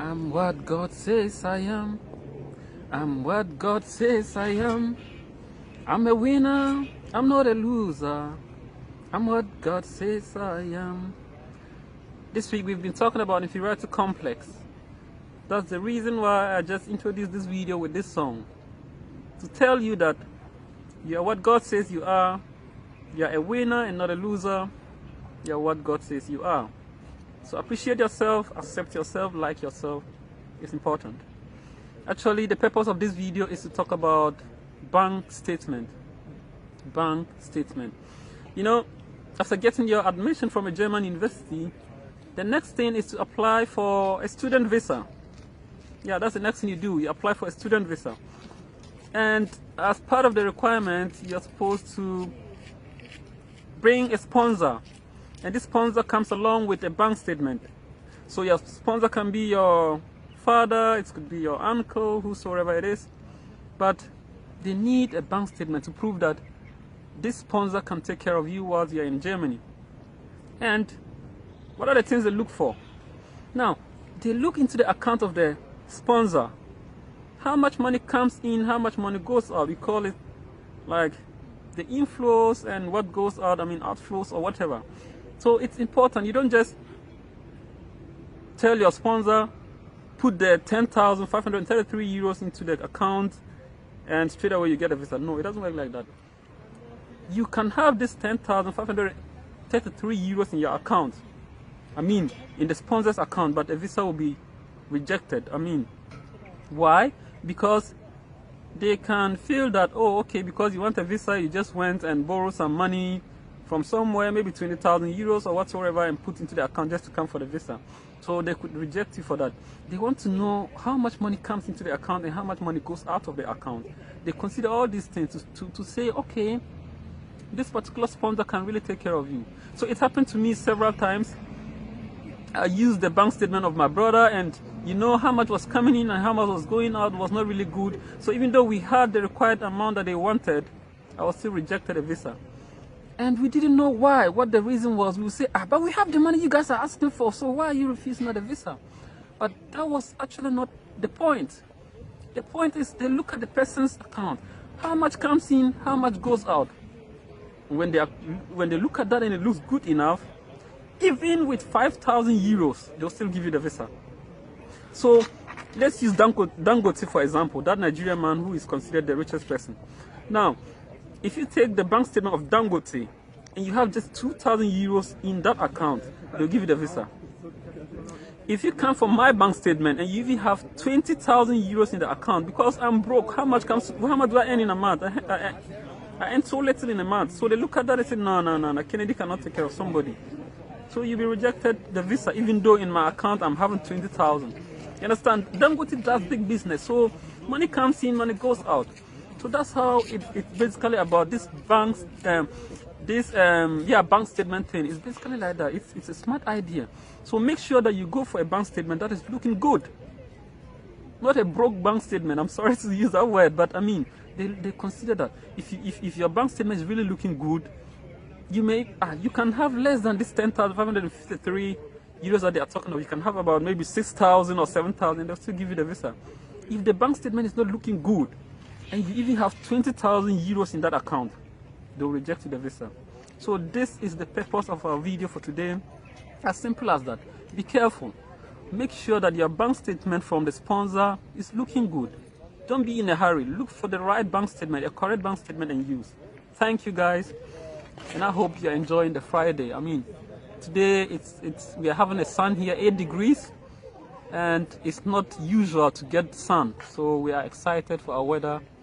I'm what God says I am. I'm what God says I am. I'm a winner. I'm not a loser. I'm what God says I am. This week we've been talking about inferiority complex. That's the reason why I just introduced this video with this song. To tell you that you are what God says you are. You are a winner and not a loser. You are what God says you are. So appreciate yourself, accept yourself, like yourself. It's important. Actually, the purpose of this video is to talk about bank statement. Bank statement. You know, after getting your admission from a German university, the next thing is to apply for a student visa. Yeah, that's the next thing you do. You apply for a student visa. And as part of the requirement, you're supposed to bring a sponsor. And this sponsor comes along with a bank statement. So your sponsor can be your father, it could be your uncle, whosoever it is. But they need a bank statement to prove that this sponsor can take care of you while you're in Germany. And what are the things they look for? Now, they look into the account of the sponsor. How much money comes in, how much money goes out. We call it like the inflows and what goes out, outflows or whatever. So it's important. You don't just tell your sponsor, put the 10,533 euros into the account and straight away you get a visa. No, it doesn't work like that. You can have this 10,533 euros in your account. In the sponsor's account, but a visa will be rejected. Why? Because they can feel that, oh, okay, because you want a visa, you just went and borrowed some money from somewhere, maybe 20,000 euros or whatsoever, and put into the account just to come for the visa. So they could reject you for that. They want to know how much money comes into the account and how much money goes out of the account. They consider all these things to say, okay, this particular sponsor can really take care of you. So it happened to me several times. I used the bank statement of my brother, and you know how much was coming in and how much was going out was not really good. So even though we had the required amount that they wanted, I was still rejected a visa. And we didn't know why, what the reason was. We would say, but we have the money you guys are asking for, so why are you refusing the visa? But that was actually not the point. The point is they look at the person's account. How much comes in, how much goes out. When they look at that and it looks good enough, even with 5,000 euros, they'll still give you the visa. So let's use Dangote for example, that Nigerian man who is considered the richest person. Now, if you take the bank statement of Dangote and you have just 2,000 euros in that account, they'll give you the visa. If you come from my bank statement and you even have 20,000 euros in the account, because I'm broke, how much do I earn in a month? I earn so little in a month. So they look at that and say, no, Kennedy cannot take care of somebody. So you'll be rejected the visa, even though in my account I'm having 20,000. You understand? Dangote does big business, so money comes in, money goes out. So that's how it's basically about this bank statement thing. It's basically like that. It's a smart idea. So make sure that you go for a bank statement that is looking good, not a broke bank statement. I'm sorry to use that word, but they consider that if your bank statement is really looking good, you can have less than this 10,553 euros that they are talking about. You can have about maybe 6,000 or 7,000. They'll still give you the visa. If the bank statement is not looking good, and you even have 20,000 euros in that account, they'll reject you the visa. So this is the purpose of our video for today. As simple as that. Be careful. Make sure that your bank statement from the sponsor is looking good. Don't be in a hurry. Look for the right bank statement, a correct bank statement, and use. Thank you guys, and I hope you're enjoying the Friday. Today we are having a sun here, 8 degrees, and it's not usual to get sun, so we are excited for our weather.